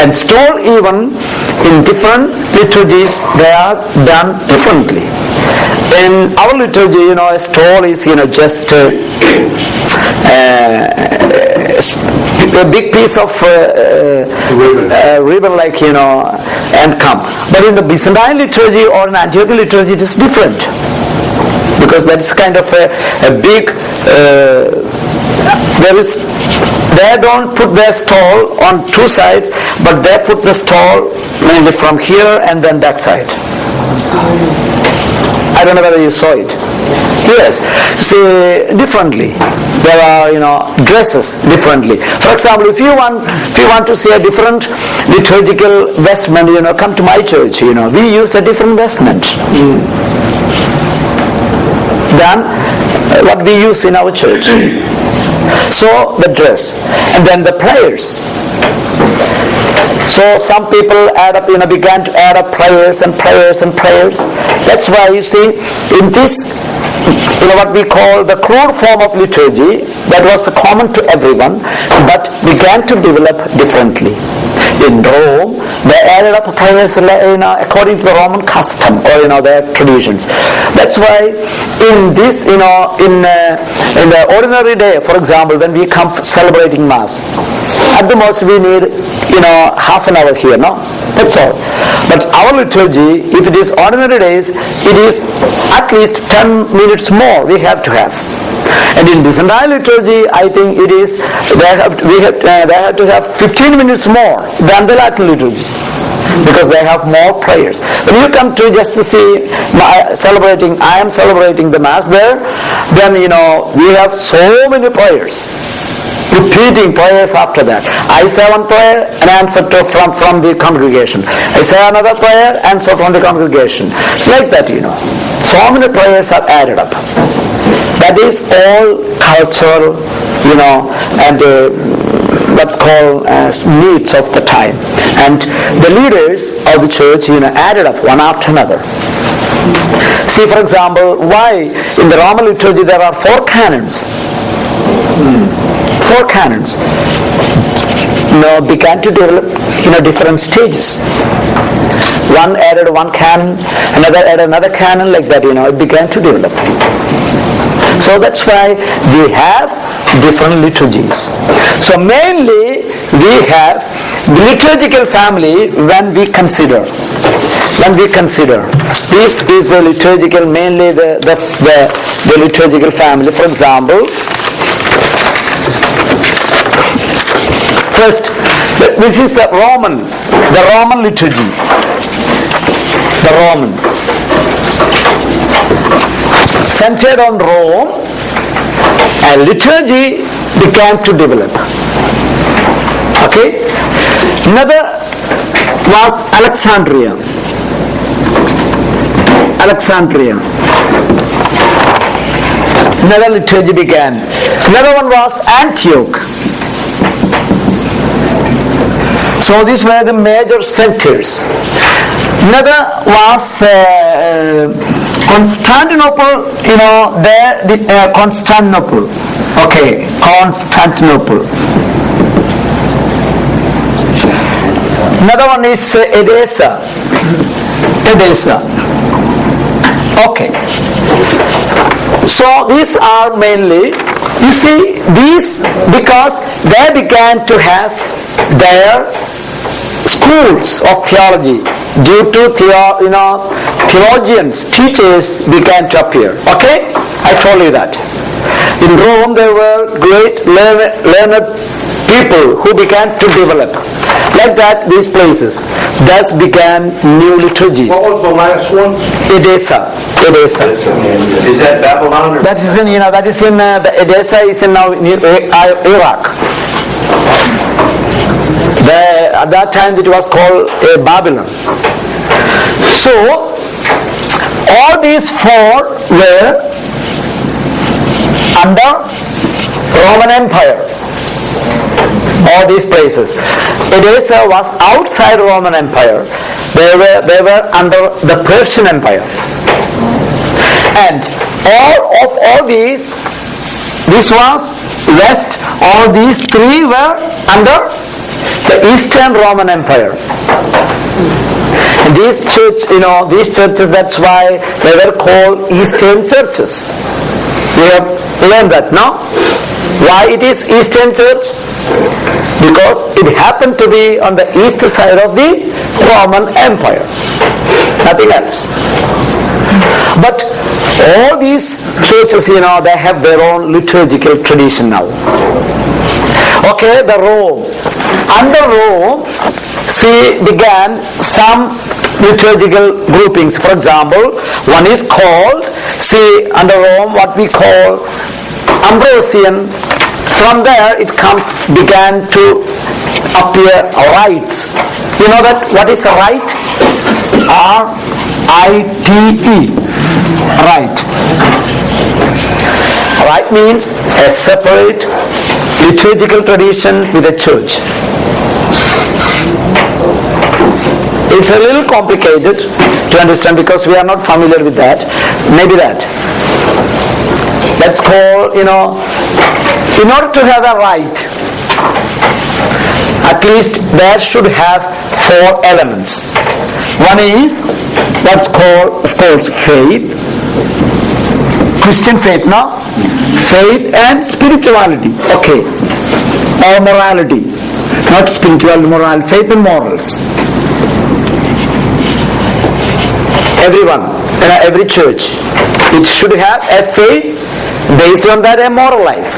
And stole, even in different liturgies, they are done differently. In our liturgy, a stole is, just a big piece of ribbon, like, and come. But in the Byzantine liturgy or in Antiochian liturgy, it is different. Because that is kind of a big, they don't put their stole on two sides, but they put the stole mainly from here and then that side. I don't know whether you saw it. Yes, see, differently. There are, dresses differently. For example, if you want to see a different liturgical vestment, come to my church. We use a different vestment than what we use in our church. So the dress, and then the prayers. So some people began to add up prayers and prayers and prayers. That's why you see in this, what we call the crude form of liturgy, that was common to everyone, but began to develop differently. In Rome, they added up prayers according to the Roman custom or their traditions. That's why in this, in the ordinary day, for example, when we come celebrating Mass, at the most we need half an hour here, no? That's all. But our liturgy, if it is ordinary days, it is at least 10 minutes more we have to have. And in Byzantine liturgy, I think it is they have to have 15 minutes more than the Latin liturgy, because they have more prayers. When you come to just to see I am celebrating the Mass there, then we have so many prayers, repeating prayers after that. I say one prayer, an answer from the congregation. I say another prayer, answer from the congregation. It's like that, So many prayers are added up. That is all cultural, and what's called as needs of the time. And the leaders of the church, added up one after another. See, for example, why in the Roman liturgy there are 4 canons. 4 canons. Began to develop different stages. One added one canon, another added another canon, like that, it began to develop. So that's why we have different liturgies. So mainly we have the liturgical family when we consider. This is the liturgical, mainly the liturgical family. For example, first, this is the Roman liturgy. The Roman. Centered on Rome, a liturgy began to develop. Okay? Another was Alexandria. Another liturgy began. Another one was Antioch. So these were the major centers. Another was Constantinople, Constantinople. Okay, Constantinople. Another one is Edessa. Okay. So these are mainly, you see, these because they began to have their schools of theology due to theologians, teachers began to appear. Okay? I told you that. In Rome there were great learned people who began to develop. Like that, these places. Thus began new liturgies. What was the last one? Edessa. Is that Babylon? Or That is in, the Edessa is in now Iraq. At that time it was called Babylon. So all these 4 were under Roman Empire. All these places. Edessa was outside Roman Empire. They were under the Persian Empire. And all these, this was west. All these 3 were under the Eastern Roman Empire. And these churches, that's why they were called Eastern churches. We have learned that, no? Why it is Eastern Church? Because it happened to be on the east side of the Roman Empire. Nothing else. But all these churches, they have their own liturgical tradition now. Okay, the Rome. Under Rome, began some liturgical groupings. For example, one is called, under Rome, what we call Ambrosian. From there, began to appear rites. You know that what is a rite? R-I-T-E. Rite. Rite means a separate liturgical tradition with the church. It's a little complicated to understand because we are not familiar with that. Maybe that. Let's call, in order to have a rite, at least there should have 4 elements. One is what's called, of course, faith, Christian faith, no? Faith and spirituality, okay, or morality, not spirituality, morality, faith and morals. Everyone, every church, it should have a faith, based on that a moral life.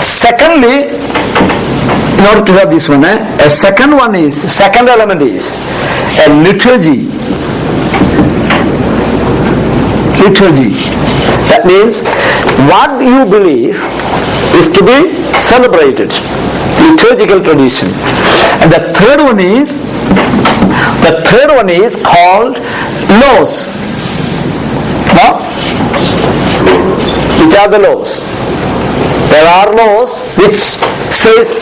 Secondly, in order to have this one, a second element is a liturgy. Liturgy. That means what you believe is to be celebrated. Liturgical tradition. And the third one is called laws. No? Which are the laws? There are laws which says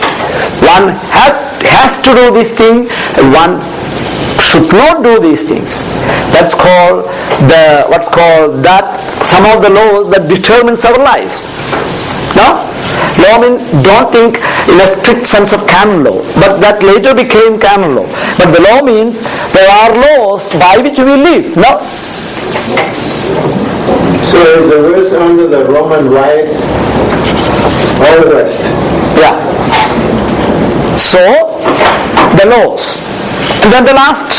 one has to do this thing and one should not do these things. That's called some of the laws that determines our lives. No? Law means, don't think in a strict sense of canon law, but that later became canon law. But the law means there are laws by which we live. No? So is the rest under the Roman right? All the rest? Yeah. So, the laws. And then the last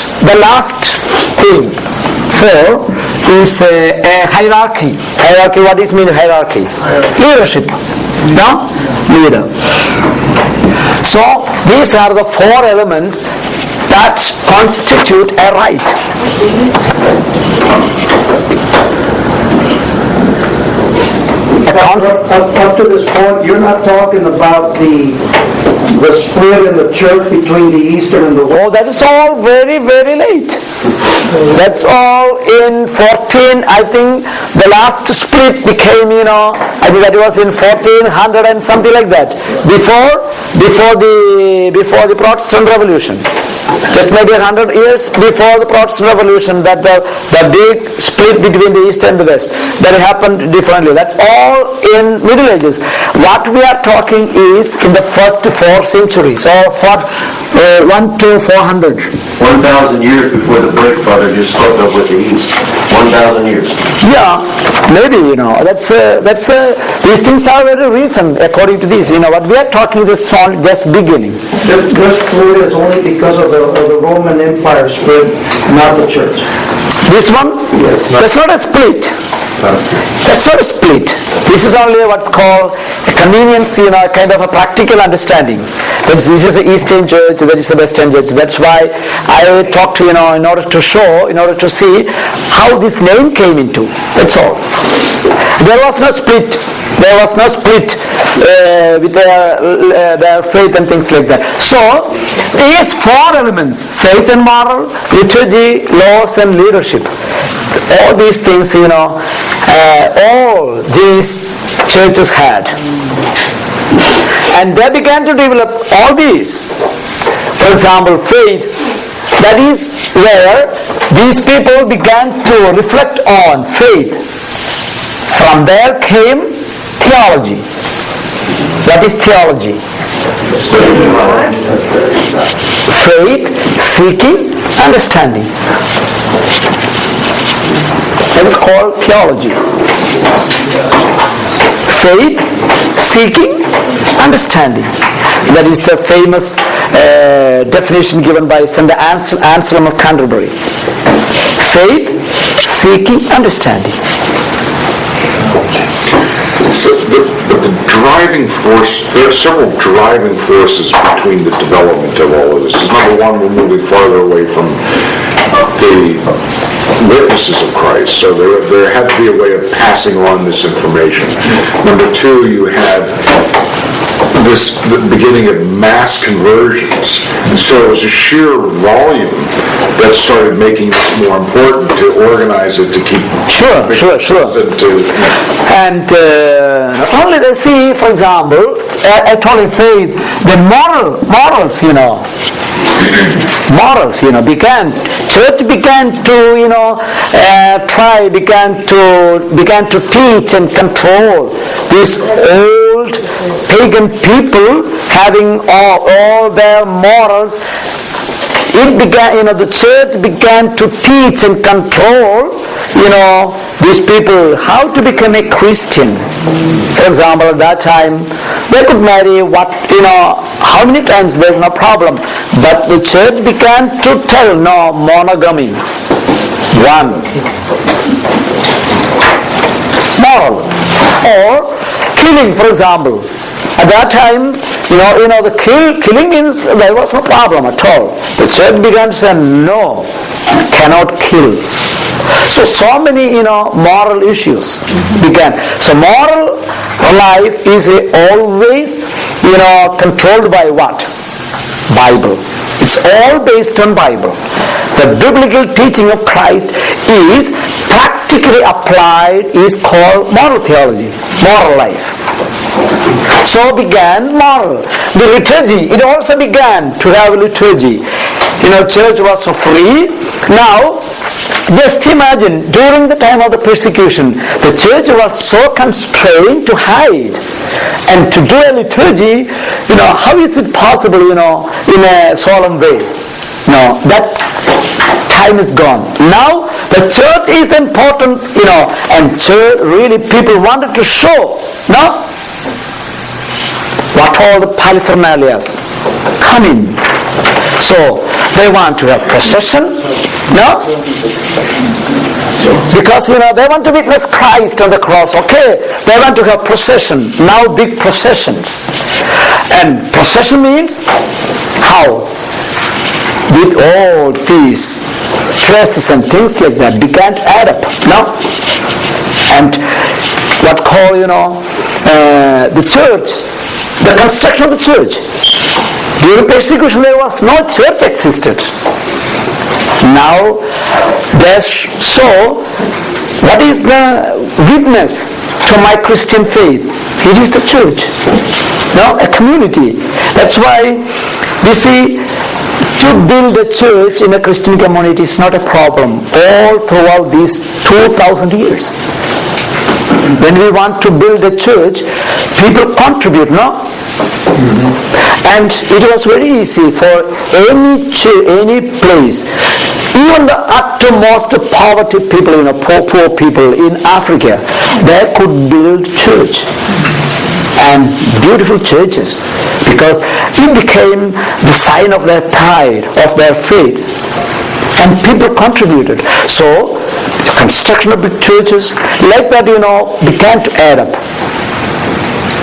thing, 4, is a hierarchy. Hierarchy, what is mean hierarchy? Leadership. No? Leader. So, these are the 4 elements that constitute a right. Up to this point, you're not talking about the split in the church between the Eastern and the West. Oh, that is all very, very late. That's all in 14, I think the last split became, I think that was in 1400 and something like that. Before the Protestant Revolution. Just maybe 100 years before the Protestant Revolution, that the big split between the East and the West, that happened differently. That's all in Middle Ages. What we are talking is in the first 4 centuries, or 1 to 400. 1,000 years before the break, Father, just hooked up with the East. 1,000 years. Yeah, maybe, these things are very recent according to this. What we are talking is just beginning. This split is only because of the Roman Empire split, not the church. This one? Yes. That's not a split. That's not a split. This is only what's called a convenience, kind of a practical understanding. That this is the Eastern church, that is the Western church. That's why I talked to in order to see how this name came into. That's all. There was no split. There was no split with their faith and things like that. So, these 4 elements, faith and moral, liturgy, laws and leadership, all these things, all these churches had. And they began to develop all these. For example, faith, that is where these people began to reflect on faith. From there came theology. What is theology? Faith, seeking, understanding. That is called theology. Faith, seeking, understanding. That is the famous definition given by St. Anselm of Canterbury. Faith, seeking, understanding. So the driving force, there are several driving forces between the development of all of this. Number one, we're moving farther away from the witnesses of Christ. So there had to be a way of passing on this information. Number two, you had the beginning of mass conversions. So it was a sheer volume that started making this more important to organize it, to keep... Sure. And not only they see, for example, I told you faith, the morals, church began to began to teach and control these old old pagan people having all their morals, it began, the church began to teach and control, these people how to become a Christian. For example, at that time, they could marry how many times, there's no problem. But the church began to tell, no, monogamy. One. Moral. Or killing, for example. At that time, the killing means there was no problem at all. The church began to say, no, cannot kill. So many, moral issues began. So moral life is always, controlled by what? Bible. It's all based on Bible. The biblical teaching of Christ is practically applied, is called moral theology, moral life. So began moral. The liturgy, it also began to have liturgy. Church was so free. Now, just imagine, during the time of the persecution, the church was so constrained to hide and to do a liturgy. How is it possible, in a solemn way? No, that time is gone. Now, the church is important, and church, really people wanted to show, what all the paraphernalias come in. So, they want to have procession, because they want to witness Christ on the cross. Okay, they want to have procession. Now big processions, and procession means how? With all these dresses and things like that began to add up. And what call the church, the construction of the church. During persecution there was no church existed. Now so what is the witness to my Christian faith? It is the church, a community. That's why we see, to build a church in a Christian community is not a problem all throughout these 2,000 years. When we want to build a church, people contribute, And it was very easy for any place, even the uttermost poverty people, poor people in Africa, they could build church. And beautiful churches, because it became the sign of their pride, of their faith, and people contributed. So the construction of big churches like that, began to add up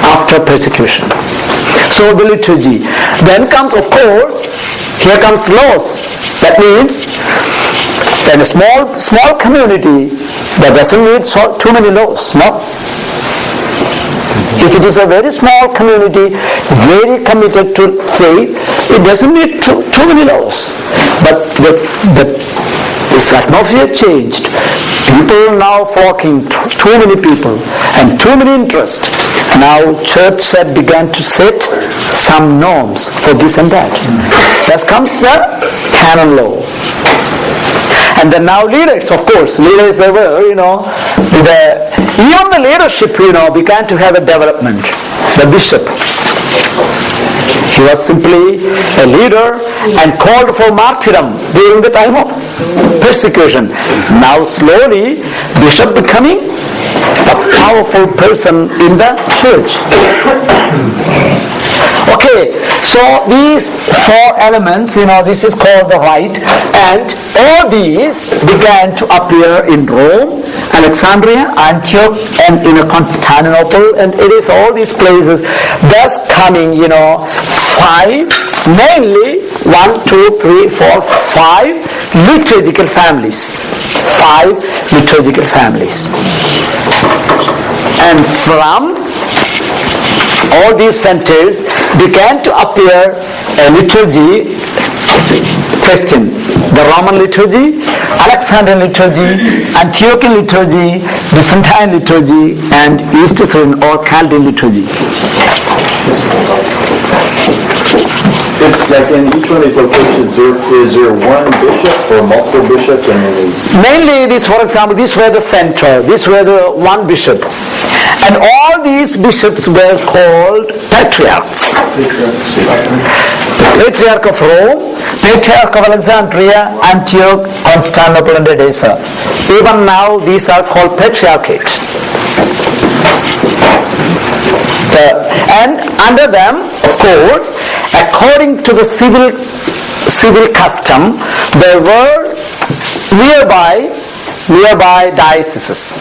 after persecution. So the liturgy. Then comes, of course, here comes laws. That means in a small community, that doesn't need too many laws, If it is a very small community, very committed to faith, it doesn't need too many laws. But the atmosphere changed. People now flocking, too many people, and too many interest. Now church began to set some norms for this and that. Thus comes the canon law. And then now leaders, of course, leaders they were, even the leadership, began to have a development. The bishop, he was simply a leader and called for martyrdom during the time of persecution. Now slowly, bishop becoming a powerful person in the church. Okay, so these four elements, this is called the rite, and all these began to appear in Rome, Alexandria, Antioch, and in Constantinople, and it is all these places thus coming, five, mainly 1, 2, 3, 4, 5 liturgical families. 5 liturgical families. And from all these centers began to appear a liturgy question. The Roman liturgy, Alexandrian liturgy, Antiochian liturgy, Byzantine liturgy, and East Syrian or Chaldean liturgy. It's like in each one of these locations, is there one bishop or multiple bishops? I mean, Mainly this, for example, these were the center, these were the one bishop. And all these bishops were called patriarchs. The Patriarch of Rome, Patriarch of Alexandria, Antioch, Constantinople and Edessa. Even now these are called patriarchates. And under them, of course, according to the civil custom, there were nearby dioceses.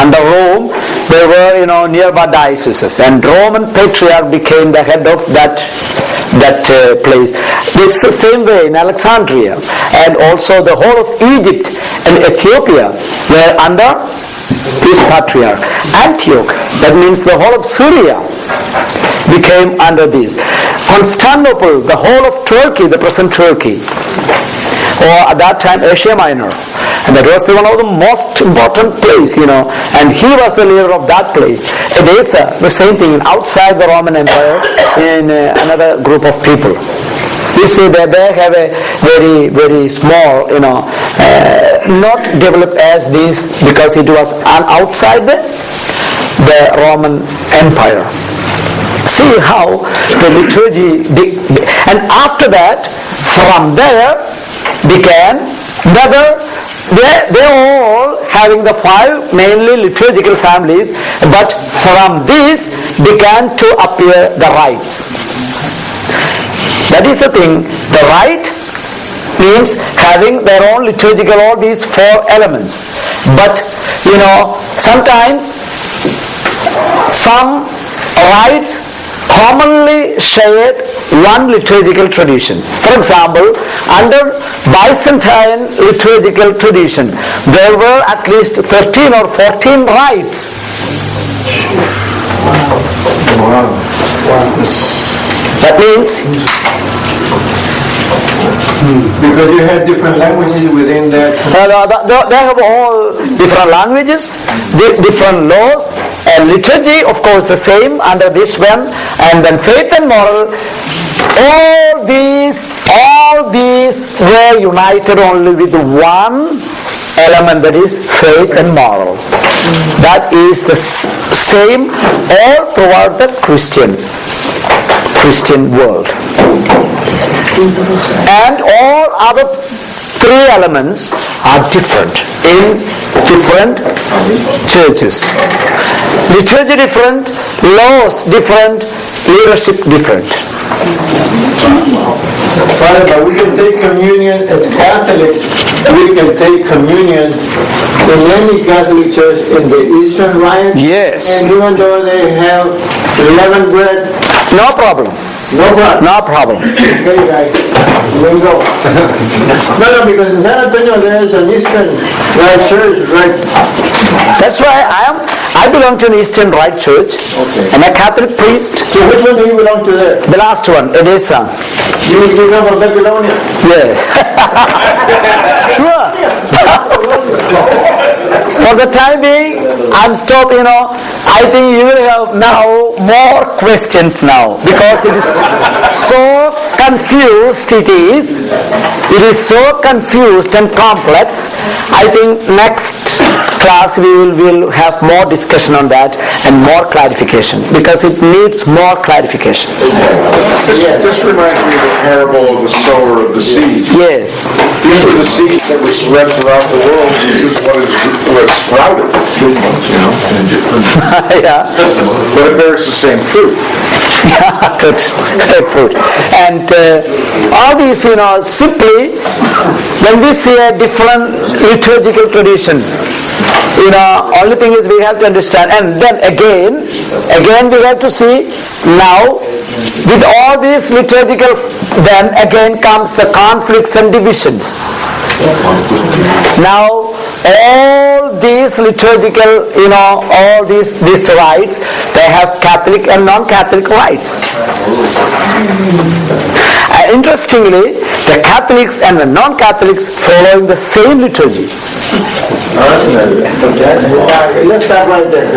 Under Rome, there were nearby dioceses, and Roman Patriarch became the head of that place. It's the same way in Alexandria, and also the whole of Egypt and Ethiopia were under this patriarch. Antioch, that means the whole of Syria, became under this. Constantinople, the whole of Turkey, the present Turkey, or at that time Asia Minor, and that was one of the most important place, and he was the leader of that place. Edessa, the same thing, outside the Roman Empire, in another group of people. You see that they have a very, very small, not developed as this because it was outside the Roman Empire. See how the liturgy, and after that, from there began they all having the 5 mainly liturgical families, but from this began to appear the rites. That is the thing. The rite means having their own liturgical, all these 4 elements. But, sometimes some rites commonly shared one liturgical tradition. For example, under Byzantine liturgical tradition, there were at least 13 or 14 rites. That means because you had different languages within that. They have all different languages, different laws, and liturgy, of course, the same under this one, and then faith and moral. All these were united only with one element, that is faith and moral. That is the same all throughout the Christian world. And all other 3 elements are different in different churches. Liturgy different, laws different, leadership different. Father, but we can take communion as Catholics. We can take communion in any Catholic church in the Eastern Rite. Yes. And even though they have leavened bread. No problem. No problem. No problem. Okay, guys. We'll go. No, because in San Antonio there is an Eastern Rite church, right? That's why I belong to an Eastern Rite church. Okay. I'm a Catholic priest. So which one do you belong to there? The last one, Edessa. You come from Babylonia? Yes. Sure. For the time being, I'm stopped, I think you will have now more questions now, because it is so confused it is. It is so confused and complex. I think next class we will have more discussion on that and more clarification, because it needs more clarification. This reminds me of the parable of the sower of the seed. Yes. These were the seeds that were spread throughout the world. This is what sprouted. Yeah. But it bears the same fruit. Good. Same fruit. And all these, simply, when we see a different liturgical tradition, only thing is we have to understand. And then again we have to see now, with all these liturgical, then again comes the conflicts and divisions. Now, all these liturgical, all these rites, they have Catholic and non-Catholic rites. Interestingly, the Catholics and the non-Catholics following the same liturgy. Let's stop right there.